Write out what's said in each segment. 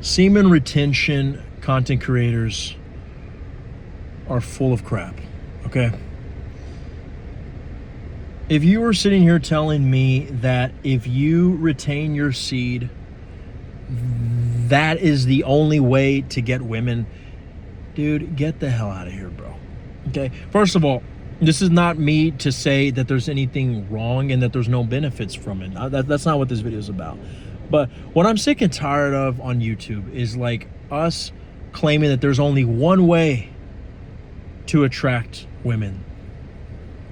Semen retention content creators are full of crap, okay? If you were sitting here telling me that if you retain your seed, that is the only way to get women, dude, get the hell out of here, bro. Okay? First of all, this is not me to say that there's anything wrong and that there's no benefits from it. That's not what this video is about. But what I'm sick and tired of on YouTube is like us claiming that there's only one way to attract women.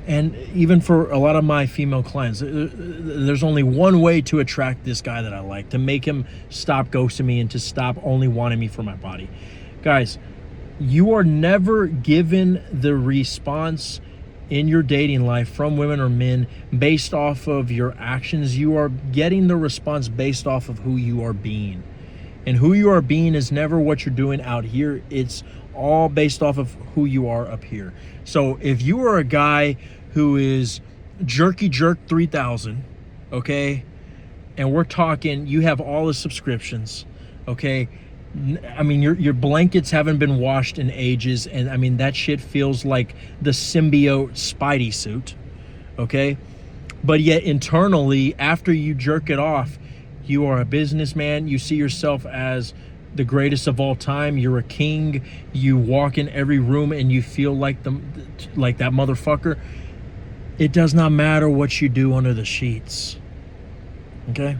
And even for a lot of my female clients, there's only one way to attract this guy that I like, to make him stop ghosting me and to stop only wanting me for my body. Guys, you are never given the response in your dating life from women or men based off of your actions. You are getting the response based off of who you are being. And who you are being is never what you're doing out here. It's all based off of who you are up here. So if you are a guy who is Jerky Jerk 3000, okay, and we're talking, you have all the subscriptions, okay, I mean, your blankets haven't been washed in ages, and I mean, that shit feels like the symbiote Spidey suit, okay? But yet internally, after you jerk it off, you are a businessman. You see yourself as the greatest of all time. You're a king. You walk in every room and you feel like that motherfucker. It does not matter what you do under the sheets, okay?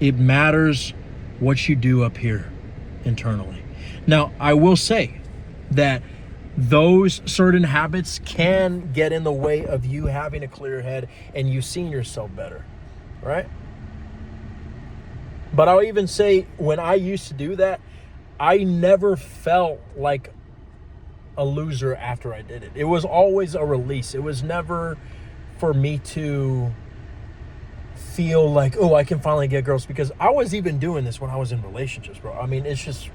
It matters what you do up here internally. Now, I will say that those certain habits can get in the way of you having a clear head and you seeing yourself better, right? But I'll even say, when I used to do that, I never felt like a loser after I did it. It was always a release. It was never for me to feel like, oh, I can finally get girls, because I was even doing this when I was in relationships, bro. I mean, it's just,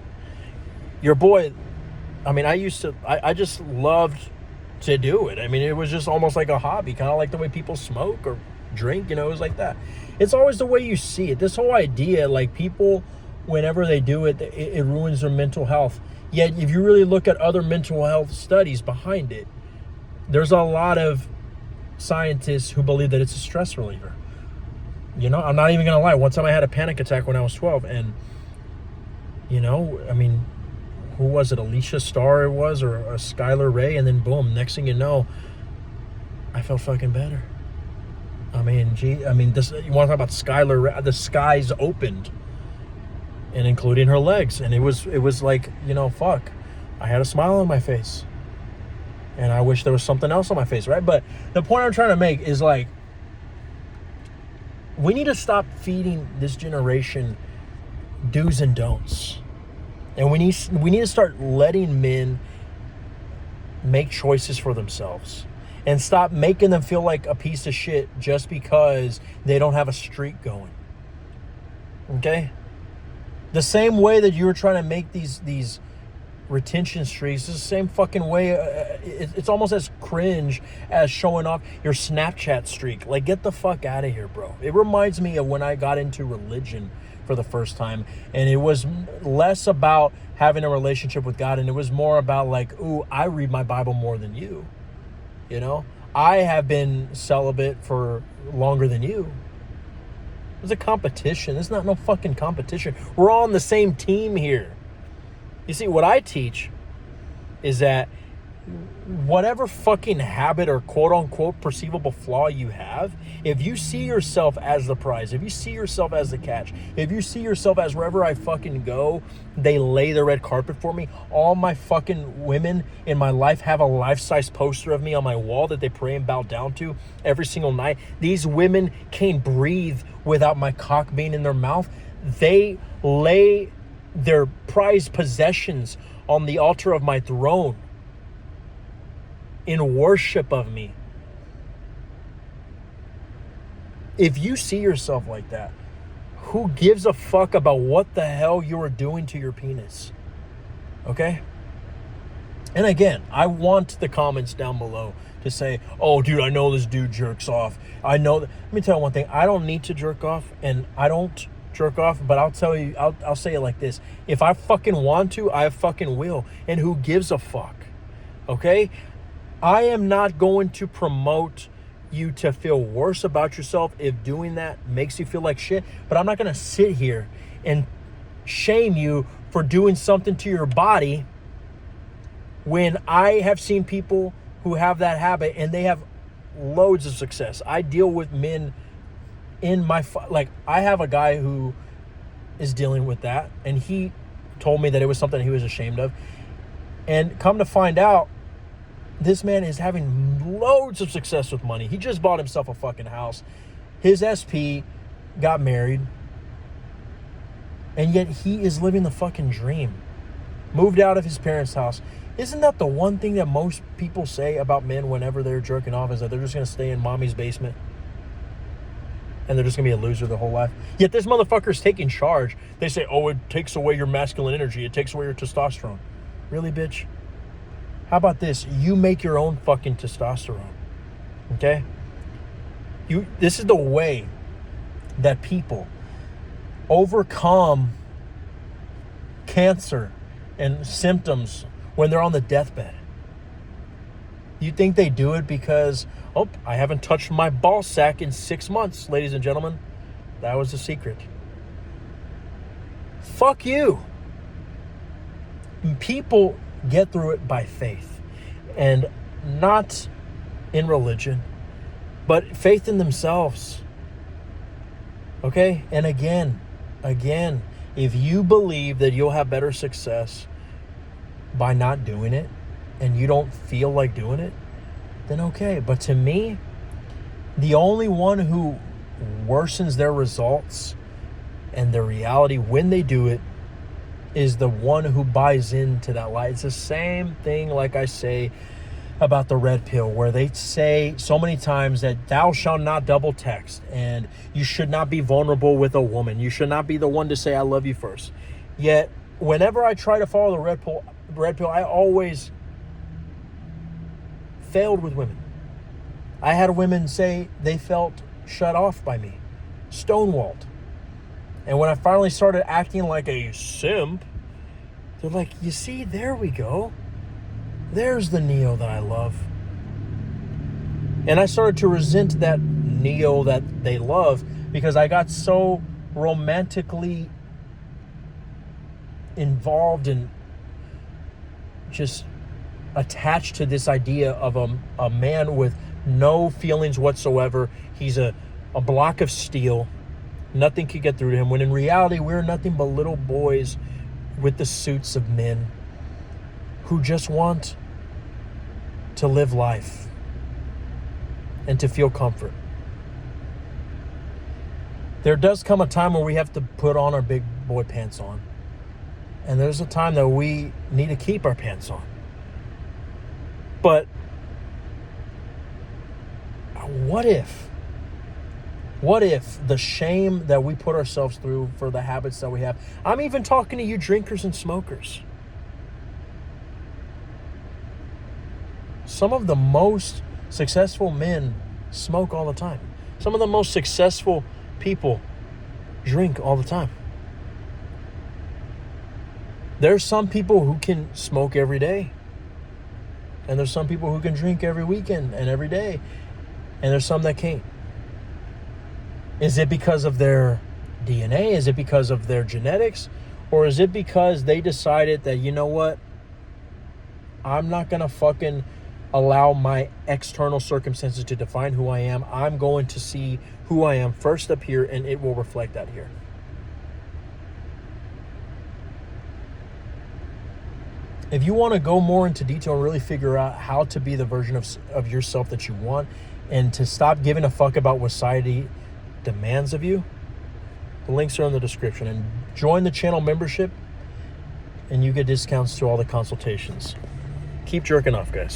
your boy, I mean, I just loved to do it. I mean, it was just almost like a hobby, kind of like the way people smoke or drink, you know, it was like that. It's always the way you see it. This whole idea, like, people, whenever they do it, it ruins their mental health. Yet, if you really look at other mental health studies behind it, there's a lot of scientists who believe that it's a stress reliever. You know, I'm not even going to lie. One time I had a panic attack when I was 12, and, you know, I mean, who was it? Alicia Starr it was, or Skylar Ray, and then boom, next thing you know, I felt fucking better. I mean, this, you want to talk about Skylar Ray, the skies opened, and including her legs, and it was like, you know, fuck, I had a smile on my face, and I wish there was something else on my face, right? But the point I'm trying to make is, like, we need to stop feeding this generation do's and don'ts. And we need to start letting men make choices for themselves. And stop making them feel like a piece of shit just because they don't have a streak going. Okay? The same way that you were trying to make these retention streaks is the same fucking way. It's almost as cringe as showing off your Snapchat streak. Like, get the fuck out of here, bro. It reminds me of when I got into religion for the first time, and it was less about having a relationship with God, and it was more about, like, ooh, I read my Bible more than you. You know, I have been celibate for longer than you. It's a competition. It's not no fucking competition. We're all on the same team here. You see, what I teach is that whatever fucking habit or quote-unquote perceivable flaw you have, if you see yourself as the prize, if you see yourself as the catch, if you see yourself as wherever I fucking go, they lay the red carpet for me. All my fucking women in my life have a life-size poster of me on my wall that they pray and bow down to every single night. These women can't breathe without my cock being in their mouth. They lay their prized possessions on the altar of my throne in worship of me. If you see yourself like that, who gives a fuck about what the hell you are doing to your penis? Okay? And again, I want the comments down below to say, oh, dude, I know this dude jerks off. I know that. Let me tell you one thing. I don't need to jerk off, and I don't jerk off, but I'll tell you, I'll say it like this. If I fucking want to, I fucking will. And who gives a fuck? Okay? I am not going to promote you to feel worse about yourself if doing that makes you feel like shit, but I'm not going to sit here and shame you for doing something to your body when I have seen people who have that habit and they have loads of success. I deal with men in my, like, I have a guy who is dealing with that, and he told me that it was something he was ashamed of. And come to find out, this man is having loads of success with money. He just bought himself a fucking house. His SP got married. And yet he is living the fucking dream. Moved out of his parents' house. Isn't that the one thing that most people say about men whenever they're jerking off, is that they're just going to stay in mommy's basement? And they're just going to be a loser their whole life? Yet this motherfucker's taking charge. They say, oh, it takes away your masculine energy. It takes away your testosterone. Really, bitch? How about this? You make your own fucking testosterone. Okay? This is the way that people overcome cancer and symptoms when they're on the deathbed. You think they do it because, oh, I haven't touched my ball sack in 6 months, ladies and gentlemen. That was the secret. Fuck you. People get through it by faith, and not in religion, but faith in themselves. Okay? And again, if you believe that you'll have better success by not doing it, and you don't feel like doing it, then okay. But to me, the only one who worsens their results and their reality when they do it is the one who buys into that lie. It's the same thing, like I say, about the red pill, where they say so many times that thou shalt not double text, and you should not be vulnerable with a woman. You should not be the one to say I love you first. Yet, whenever I try to follow the red pill, I always failed with women. I had women say they felt shut off by me, stonewalled. And when I finally started acting like a simp, they're like, you see, there we go. There's the Neo that I love. And I started to resent that Neo that they love, because I got so romantically involved and just attached to this idea of a man with no feelings whatsoever. He's a block of steel. Nothing could get through to him, when in reality, we're nothing but little boys with the suits of men who just want to live life and to feel comfort. There does come a time where we have to put on our big boy pants on. And there's a time that we need to keep our pants on. But what if the shame that we put ourselves through for the habits that we have, I'm even talking to you drinkers and smokers. Some of the most successful men smoke all the time. Some of the most successful people drink all the time. There's some people who can smoke every day. And there's some people who can drink every weekend and every day. And there's some that can't. Is it because of their DNA? Is it because of their genetics? Or is it because they decided that, you know what? I'm not going to fucking allow my external circumstances to define who I am. I'm going to see who I am first up here, and it will reflect that here. If you want to go more into detail and really figure out how to be the version of yourself that you want, and to stop giving a fuck about what society demands of you, the links are in the description. And join the channel membership, and you get discounts to all the consultations. Keep jerking off, guys.